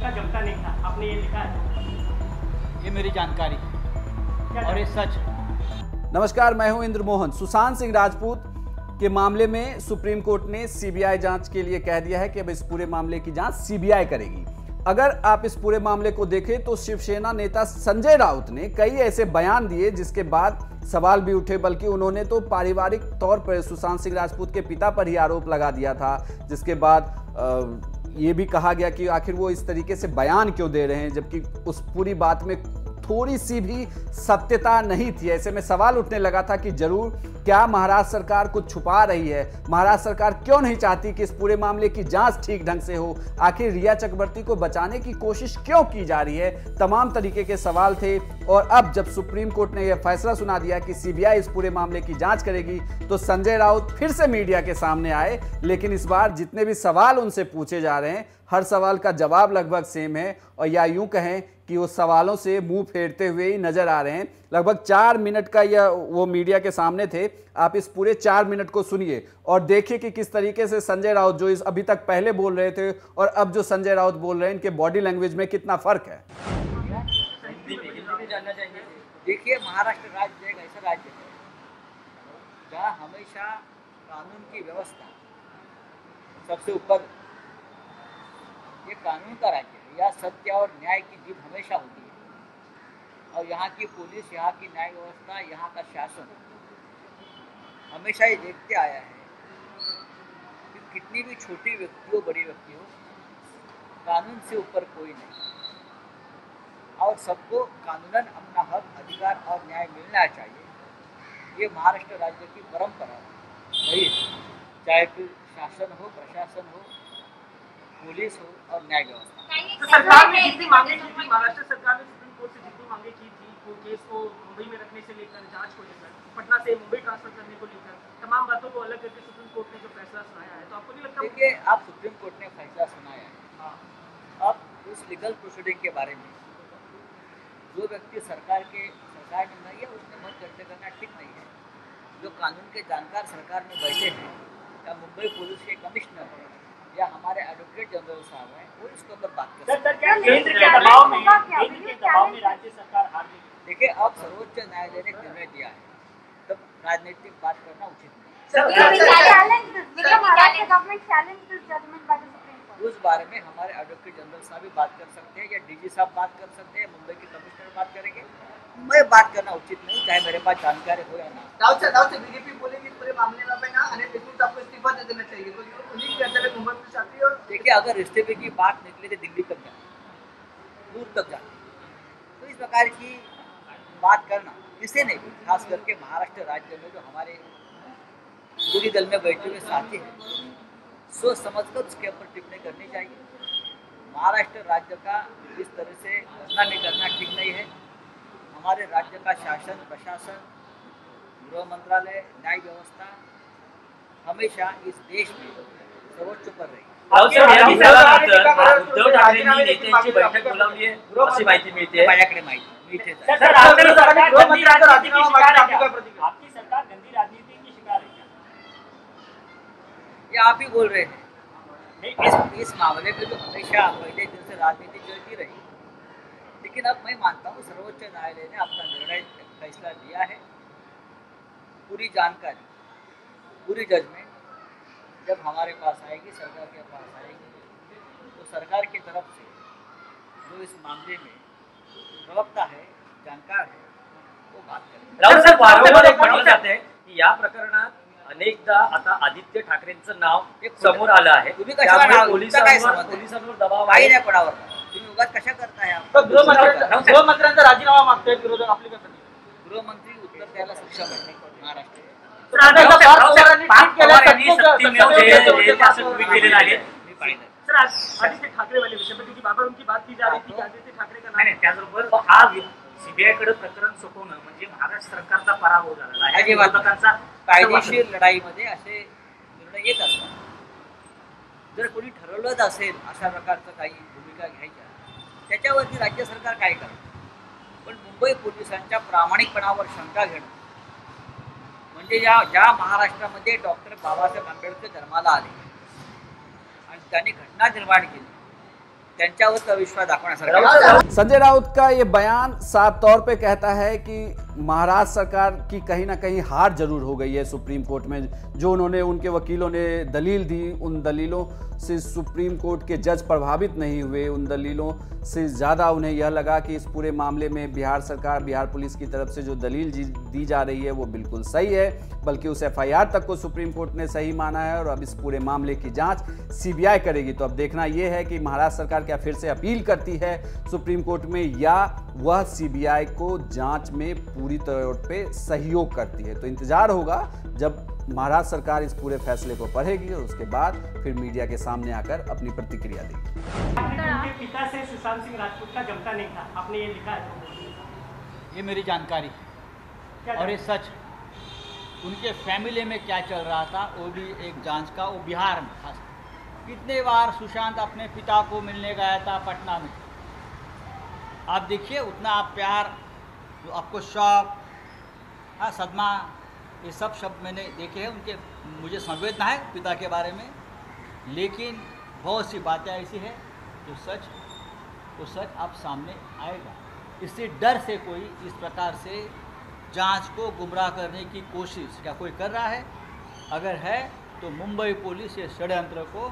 का जमता नहीं था, आपने ये लिखा है। ये मेरी जानकारी और ये सच है। नमस्कार, मैं हूं इंद्र मोहन। सुशांत सिंह राजपूत के मामले में सुप्रीम कोर्ट ने सीबीआई जांच के लिए कह दिया है कि अब इस पूरे मामले की जांच सीबीआई करेगी। अगर आप इस पूरे मामले को देखें तो शिवसेना नेता संजय राउत ने कई ऐसे बयान दिए जिसके बाद सवाल भी उठे, बल्कि उन्होंने तो पारिवारिक तौर पर सुशांत सिंह राजपूत के पिता पर ही आरोप लगा दिया था, जिसके बाद ये भी कहा गया कि आखिर वो इस तरीके से बयान क्यों दे रहे हैं, जबकि उस पूरी बात में थोड़ी सी भी सत्यता नहीं थी। ऐसे में सवाल उठने लगा था कि जरूर क्या महाराष्ट्र सरकार कुछ छुपा रही है, महाराष्ट्र सरकार क्यों नहीं चाहती कि इस पूरे मामले की जांच ठीक ढंग से हो, आखिर रिया चक्रवर्ती को बचाने की कोशिश क्यों की जा रही है। तमाम तरीके के सवाल थे और अब जब सुप्रीम कोर्ट ने यह फैसला सुना दिया कि सीबीआई इस पूरे मामले की जांच करेगी तो संजय राउत फिर से मीडिया के सामने आए, लेकिन इस बार जितने भी सवाल उनसे पूछे जा रहे हैं हर सवाल का जवाब लगभग सेम है, और या यूं कहें कि वो सवालों से मुंह फेरते हुए ही नजर आ रहे हैं। लगभग 4 मिनट का यह वो मीडिया के सामने थे। आप इस पूरे 4 मिनट को सुनिए और देखिए कि किस तरीके से संजय राउत जो इस अभी तक पहले बोल रहे थे और अब जो संजय राउत बोल रहे हैं, इनके बॉडी लैंग्वेज में कितना फर्क है। देखिए, महाराष्ट्र राज्य एक ऐसा राज्य है जहाँ हमेशा कानून की व्यवस्था सबसे ऊपर, ये कानून का राज्य है। यहाँ सत्य और न्याय की जीत हमेशा होती है और यहाँ की पुलिस, यहाँ की न्याय व्यवस्था, यहाँ का शासन हमेशा ये देखते आया है कि कितनी भी छोटी व्यक्ति हो, बड़ी व्यक्ति हो, कानून से ऊपर कोई नहीं और सबको कानूनन अपना हक, अधिकार और न्याय मिलना चाहिए। ये महाराष्ट्र राज्य की परंपरा रही है, चाहे फिर शासन हो, प्रशासन हो, पुलिस हो और न्याय व्यवस्था। तो सरकार ने जितनी मांगे की थी, महाराष्ट्र सरकार ने सुप्रीम कोर्ट से जितनी मांगे की थी, वो केस को मुंबई में रखने से लेकर जांच को लेकर, पटना से मुंबई ट्रांसफर करने को लेकर, तमाम बातों को अलग करके सुप्रीम कोर्ट ने जो फैसला सुनाया है, तो आपको नहीं लगता? देखिए, आप सुप्रीम कोर्ट ने फैसला सुनाया है, अब उस लीगल प्रोसीडिंग के बारे में जो व्यक्ति सरकार में नहीं है उसने मत व्यक्त करना ठीक नहीं है। जो कानून के जानकार सरकार में बैठे हैं या मुंबई पुलिस के कमिश्नर है या हमारे एडवोकेट जनरल साहब हैं, वो इसके ऊपर बात कर सकते हैं। केंद्र के दबाव में राज्य सरकार हार गई। देखिए, अब सर्वोच्च न्यायालय ने निर्णय दिया है, तब राजनीतिक बात करना उचित नहीं। उस बारे में हमारे एडवोकेट जनरल साहब भी बात कर सकते हैं या डीजी साहब बात कर सकते हैं, मुंबई के कमिश्नर बात करेंगे। मैं बात करना उचित नहीं, चाहे मेरे पास जानकारी हो या ना। दाऊद से बीजेपी बोलेगी पूरे मामले में ना अनिल देशमुख आपको इस्तीफा दे देना चाहिए, तो उन्हीं के अंदर मुंबई पुलिस आती है। और देखिए, अगर इस्तीफे की बात निकले तो दिल्ली तक जाए, दूर तक जाए, तो इस प्रकार की बात करना किसी ने भी, खास करके महाराष्ट्र राज्य में जो हमारे विरोधी दल में बैठे हुए साथी हैं, सोच समझकर उसके ऊपर टिप्पणी करनी चाहिए। महाराष्ट्र राज्य का इस तरह से बदनामी करना ठीक नहीं है। हमारे राज्य का शासन, प्रशासन, गृह मंत्रालय, न्याय व्यवस्था हमेशा इस देश में सर्वोच्च पर रही। उद्धव ठाकरेंनी नेत्यांची बैठक बोलावली आहे अशी माहिती मिळते। माझ्याकडे माहिती मिळते। आपकी सरकार गंदी राजनीति की शिकार है क्या? ये आप ही बोल रहे हैं। इस मामले में तो हमेशा पहले दिन से राजनीति चलती रही, लेकिन अब मैं मानता हूँ सर्वोच्च न्यायालय ने अपना निर्णय फैसला दिया है। पूरी जानकारी, पूरी जजमेंट जब हमारे पास आएगी, सरकार के पास आएगी, तो सरकार की तरफ से जो इस मामले में प्रवक्ता है, जानकार है, वो बात करेंगे। राऊत साहेब, वारंवार एक म्हटलं जाते की या प्रकरणात अनेकदा आता आदित्य ठाकरेंचं नाव समोर आलं आहे। तुम्ही कशा पोलिसांवर दबाव काही नाही पडावर, तुम्ही उगाच कशा करताय? गृहमंत्र्यांचा राजीनामा मागताय विरोधक, आपली काय? गृहमंत्री उत्तर द्यायला सक्षम आहे महाराष्ट्र। सर, आदित्य ठाकरे वाले विषय पर क्योंकि बार बार उनकी बात की जा रही थी कि आदित्य ठाकरे का नाम, त्याचबरोबर हा सीबीआय कडे प्रकरण सोपवणं म्हणजे महाराष्ट्र सरकारचा पराभव झालेला आहे। विरोधकांचा कायदेशीर लढाईमध्ये असे निर्णय येत असतात। जर कोणी ठरवलंच असेल अशा प्रकारचं काही भूमिका घ्यायच्या, त्याच्यावरती राज्य सरकार काय करतं? पण मुंबई पोलिसांच्या प्रामाणिकपणावर शंका घेणं म्हणजे ज्या महाराष्ट्रामध्ये डॉक्टर बाबासाहेब आंबेडकर जन्माला आले आणि त्यांनी घटना निर्माण केली, त्यांच्यावर विश्वास दाखवण्यासारखं. संजय राउत का ये बयान साफ तौर पे कहता है कि महाराष्ट्र सरकार की कहीं ना कहीं हार जरूर हो गई है सुप्रीम कोर्ट में. जो उन्होंने उनके वकीलों ने दलील दी, उन दलीलों से सुप्रीम कोर्ट के जज प्रभावित नहीं हुए. उन दलीलों से ज़्यादा उन्हें यह लगा कि इस पूरे मामले में बिहार सरकार, बिहार पुलिस की तरफ से जो दलील दी जा रही है वो बिल्कुल सही है. बल्कि उस FIR तक को सुप्रीम कोर्ट ने सही माना है और अब इस पूरे मामले की जांच CBI करेगी. तो अब देखना यह है कि महाराष्ट्र सरकार क्या फिर से अपील करती है सुप्रीम कोर्ट में, या वह CBI को जांच में पूरी तौर पे सहयोग करती है. तो इंतजार होगा जब महाराष्ट्र सरकार इस पूरे फैसले को पढ़ेगी और उसके बाद फिर मीडिया के सामने आकर अपनी प्रतिक्रिया देगी. उनके पिता से सुशांत सिंह राजपूत का जमता नहीं था, आपने ये लिखा है. ये मेरी जानकारी और ये सच. उनके फैमिली में क्या चल रहा था वो भी एक जांच का, वो बिहार में खास. कितने बार सुशांत अपने पिता को मिलने गया था पटना में. आप देखिए उतना आप प्यार, जो आपको शौक, हाँ सदमा, ये सब शब्द मैंने देखे हैं उनके. मुझे संवेदना है पिता के बारे में, लेकिन बहुत सी बातें ऐसी है जो सच आप सामने आएगा. इसी डर से कोई इस प्रकार से जांच को गुमराह करने की कोशिश क्या कोई कर रहा है? अगर है तो मुंबई पुलिस ये षड्यंत्र को